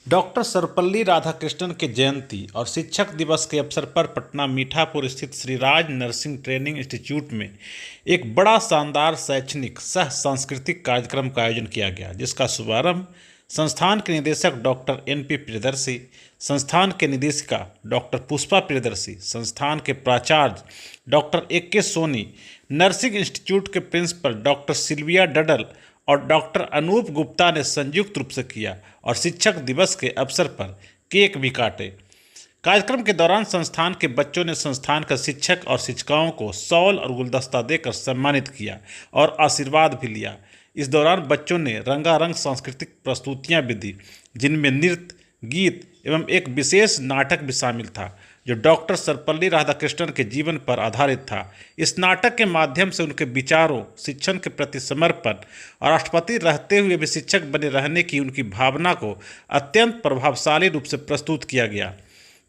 Doctor Sarvepalli Radhakrishnan की जयंती और शिक्षक दिवस के अवसर पर पटना मीठापुर स्थित Shri Raj nursing training institute में एक बड़ा शानदार शैक्षणिक सह सांस्कृतिक कार्यक्रम का आयोजन किया गया, जिसका शुभारंभ संस्थान के निदेशक डॉक्टर एन.पी. प्रियदर्शी, संस्थान के निदेशिका डॉक्टर पुष्पा प्रियदर्शी, संस्थान के प्राचार्य doctor A K. Soni, nursing institute के प्रिंसिपल डॉक्टर सिल्विया डडल और डॉक्टर अनूप गुप्ता ने संयुक्त रूप से किया और शिक्षक दिवस के अवसर पर केक भी काटे। कार्यक्रम के दौरान संस्थान के बच्चों ने संस्थान के शिक्षक और शिक्षिकाओं को शॉल और गुलदस्ता देकर सम्मानित किया और आशीर्वाद भी लिया। इस दौरान बच्चों ने रंगारंग सांस्कृतिक प्रस्तुतियां भी दी, जिनमें नृत्य, गीत एवं एक विशेष नाटक भी शामिल था, जो डॉक्टर सर्वपल्ली राधाकृष्णन के जीवन पर आधारित था। इस नाटक के माध्यम से उनके विचारों, शिक्षण के प्रति समर्पण और राष्ट्रपति रहते हुए भी शिक्षक बने रहने की उनकी भावना को अत्यंत प्रभावशाली रूप से प्रस्तुत किया गया।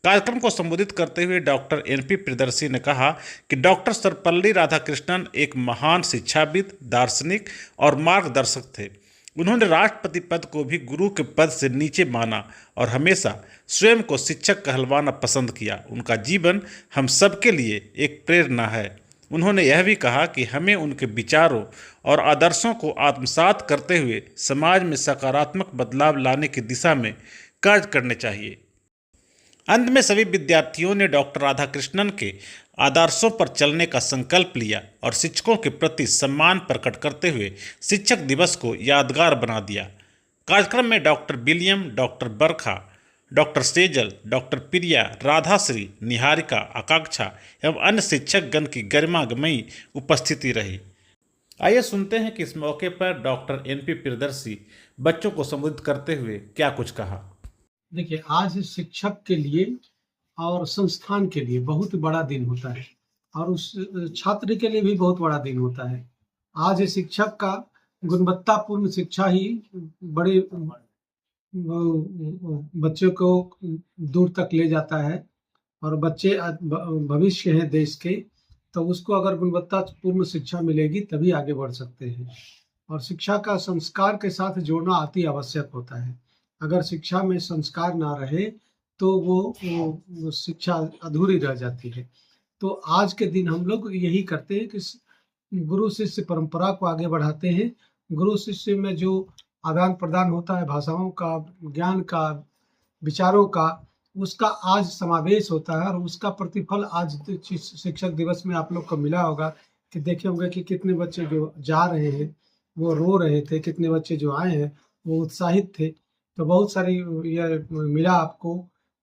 कार्यक्रम को संबोधित करते हुए डॉक्टर एन.पी. प्रियदर्शी ने कहा कि डॉक्टर सर्वपल्ली राधाकृष्णन एक महान शिक्षाविद, दार्शनिक और मार्गदर्शक थे। उन्होंने राष्ट्रपति पद को भी गुरु के पद से नीचे माना और हमेशा स्वयं को शिक्षक कहलवाना पसंद किया। उनका जीवन हम सबके लिए एक प्रेरणा है। उन्होंने यह भी कहा कि हमें उनके विचारों और आदर्शों को आत्मसात करते हुए समाज में सकारात्मक बदलाव लाने की दिशा में कार्य करने चाहिए। अंत में सभी विद्यार्थियों ने डॉक्टर राधाकृष्णन के आदर्शों पर चलने का संकल्प लिया और शिक्षकों के प्रति सम्मान प्रकट करते हुए शिक्षक दिवस को यादगार बना दिया। कार्यक्रम में डॉक्टर विलियम, डॉक्टर बरखा, डॉक्टर सेजल, डॉक्टर प्रिया, राधाश्री, निहारिका, आकांक्षा एवं अन्य शिक्षकगण की गरिमामयी उपस्थिति रही। आइए सुनते हैं कि इस मौके पर डॉक्टर एन.पी. प्रियदर्शी बच्चों को संबोधित करते हुए क्या कुछ कहा। देखिए, आज शिक्षक के लिए और संस्थान के लिए बहुत बड़ा दिन होता है और उस छात्र के लिए भी बहुत बड़ा दिन होता है। आज शिक्षक का गुणवत्तापूर्ण शिक्षा ही बड़े बच्चों को दूर तक ले जाता है और बच्चे भविष्य हैं देश के, तो उसको अगर गुणवत्तापूर्ण शिक्षा मिलेगी तभी आगे बढ़ सकते हैं। और शिक्षा का संस्कार के साथ जोड़ना अति आवश्यक होता है। अगर शिक्षा में संस्कार ना रहे तो वो शिक्षा अधूरी रह जाती है। तो आज के दिन हम लोग यही करते हैं कि गुरु शिष्य परंपरा को आगे बढ़ाते हैं। गुरु शिष्य में जो आदान प्रदान होता है, भाषाओं का, ज्ञान का, विचारों का, उसका आज समावेश होता है और उसका प्रतिफल आज शिक्षक दिवस में आप लोग को मिला होगा कि देखे होंगे कि कितने बच्चे जो जा रहे हैं वो रो रहे थे, कितने बच्चे जो आए हैं वो उत्साहित थे। तो बहुत सारी यह मिला आपको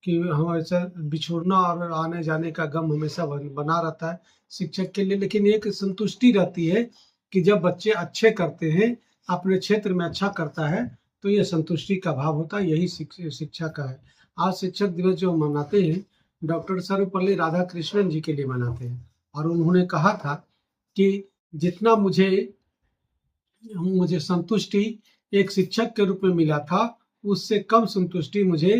कि हमेशा बिछोड़ना और आने जाने का गम हमेशा बना रहता है शिक्षक के लिए, लेकिन एक संतुष्टि रहती है कि जब बच्चे अच्छे करते हैं, अपने क्षेत्र में अच्छा करता है, तो ये संतुष्टि का भाव होता है। यही शिक्षा का है। आज शिक्षक दिवस जो मनाते हैं, डॉक्टर सर्वपल्ली राधाकृष्णन जी के लिए मनाते हैं और उन्होंने कहा था कि जितना मुझे संतुष्टि एक शिक्षक के रूप में मिला था, उससे कम संतुष्टि मुझे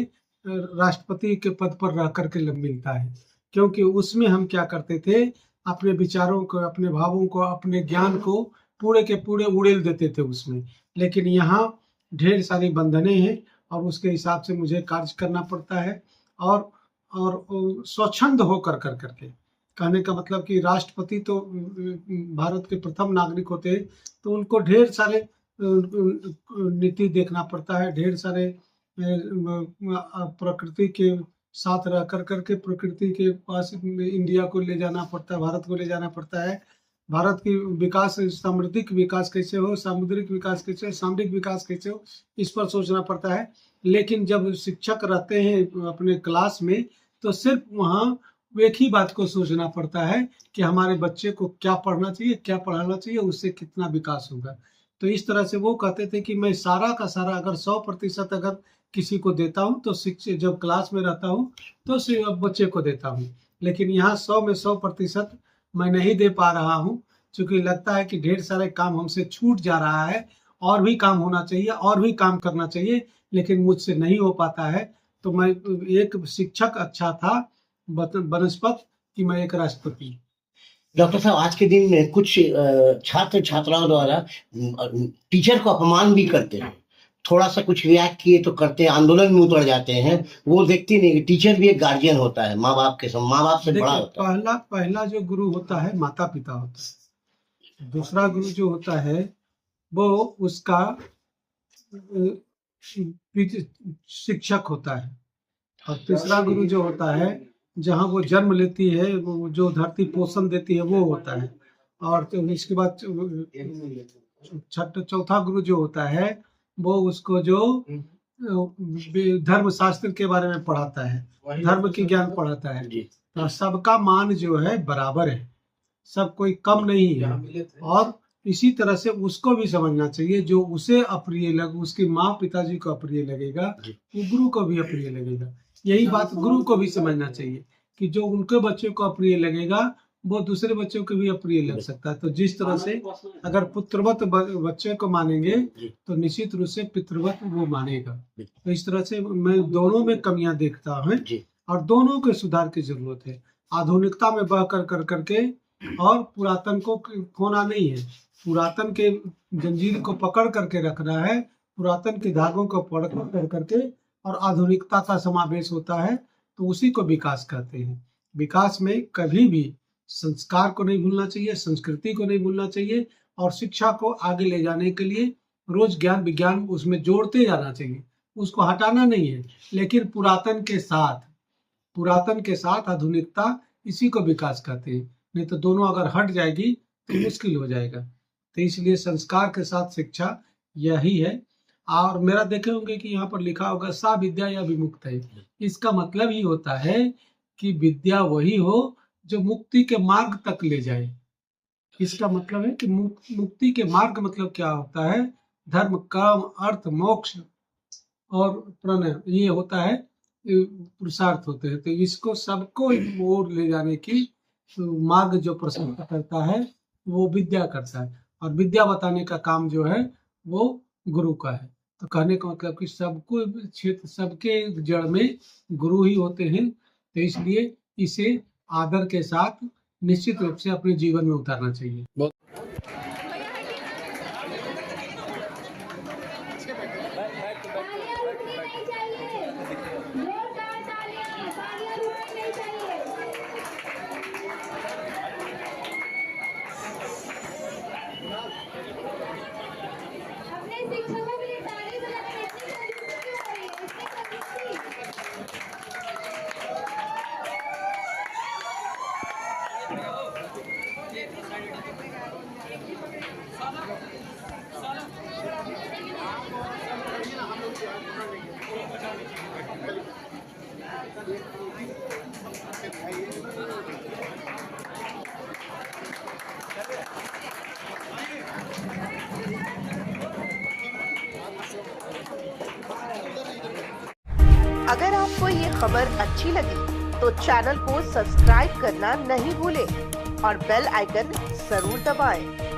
राष्ट्रपति के पद पर रह करके मिलता है, क्योंकि उसमें हम क्या करते थे, अपने विचारों को, अपने भावों को, अपने ज्ञान को पूरे के पूरे उड़ेल देते थे उसमें। लेकिन यहाँ ढेर सारी बंधनें हैं और उसके हिसाब से मुझे कार्य करना पड़ता है और स्वच्छंद होकर करके कहने का मतलब कि राष्ट्रपति तो भारत के प्रथम नागरिक होते हैं, तो उनको ढेर सारे नीति देखना पड़ता है, ढेर सारे प्रकृति के साथ रह करके प्रकृति के पास इंडिया को ले जाना पड़ता है, भारत को ले जाना पड़ता है। भारत की विकास, सामरिक विकास कैसे हो, सामुद्रिक विकास कैसे हो, सामरिक विकास कैसे हो, इस पर सोचना पड़ता है। लेकिन जब शिक्षक रहते हैं अपने क्लास में, तो सिर्फ वहाँ एक ही बात को सोचना पड़ता है कि हमारे बच्चे को क्या पढ़ना चाहिए, क्या पढ़ाना चाहिए, उससे कितना विकास होगा। तो इस तरह से वो कहते थे कि मैं सारा का सारा अगर 100% अगर किसी को देता हूँ, तो शिक्षक जब क्लास में रहता हूँ तो बच्चे को देता हूँ, लेकिन यहाँ 100 में 100% मैं नहीं दे पा रहा हूँ, क्योंकि लगता है कि ढेर सारे काम हमसे छूट जा रहा है, और भी काम होना चाहिए, और भी काम करना चाहिए, लेकिन मुझसे नहीं हो पाता है। तो मैं एक शिक्षक अच्छा था बनस्पत कि मैं एक राष्ट्रपति। डॉक्टर साहब, आज के दिन में कुछ छात्र छात्राओं द्वारा टीचर को अपमान भी करते हैं, थोड़ा सा कुछ रिएक्ट किए तो करते हैं, आंदोलन में उतर जाते हैं, वो देखती नहीं कि टीचर भी एक गार्जियन होता है, माँ बाप से बड़ा देखिए, होता है। पहला जो गुरु होता है माता पिता होता है। दूसरा गुरु जो होता है वो उसका शिक्षक होता है। और तीसरा गुरु जो होता है जहाँ वो जन्म लेती है, वो जो धरती पोषण देती है वो होता है। और तो इसके बाद चौथा गुरु जो होता है वो उसको जो धर्म शास्त्र के बारे में पढ़ाता है, धर्म की ज्ञान पढ़ाता है। तो सबका मान जो है बराबर है, सब कोई कम नहीं है। और इसी तरह से उसको भी समझना चाहिए, जो उसे अप्रिय लगे, उसकी माँ पिताजी को अप्रिय लगेगा वो गुरु को भी अप्रिय लगेगा। यही बात गुरु को भी समझना चाहिए कि जो उनके बच्चों को अप्रिय लगेगा वो दूसरे बच्चों को भी अप्रिय लग सकता है। तो जिस तरह से अगर पुत्रवत बच्चे को मानेंगे तो निश्चित रूप से पितृवत वो मानेगा। तो इस तरह से मैं दोनों में कमियां देखता हूँ और दोनों के सुधार की जरूरत है। आधुनिकता में बह कर करके और पुरातन को खोना नहीं है, पुरातन के जंजीर को पकड़ करके रखना है, पुरातन के धागों को पकड़ करके और आधुनिकता का समावेश होता है, तो उसी को विकास कहते हैं। विकास में कभी भी संस्कार को नहीं भूलना चाहिए, संस्कृति को नहीं भूलना चाहिए और शिक्षा को आगे ले जाने के लिए रोज ज्ञान विज्ञान उसमें जोड़ते जाना चाहिए, उसको हटाना नहीं है। लेकिन पुरातन के साथ आधुनिकता, इसी को विकास कहते हैं। नहीं तो दोनों अगर हट जाएगी तो मुश्किल हो जाएगा। तो इसलिए संस्कार के साथ शिक्षा यही है। और मेरा देखे होंगे कि यहाँ पर लिखा होगा सा विद्या या विमुक्त है। इसका मतलब ही होता है कि विद्या वही हो जो मुक्ति के मार्ग तक ले जाए। इसका मतलब है कि मुक्ति के मार्ग मतलब क्या होता है? धर्म, कर्म, अर्थ, मोक्ष और प्रणय, ये होता है, पुरुषार्थ होते हैं। तो इसको सबको ओर ले जाने की मार्ग जो प्रशस्त करता है वो विद्या करता है, और विद्या बताने का काम जो है वो गुरु का है। तो कहने का मतलब कि सबको क्षेत्र, सबके जड़ में गुरु ही होते हैं। तो इसलिए इसे आदर के साथ निश्चित रूप से अपने जीवन में उतारना चाहिए। अगर आपको ये खबर अच्छी लगी तो चैनल को सब्सक्राइब करना नहीं भूलें और बेल आइकन जरूर दबाएं।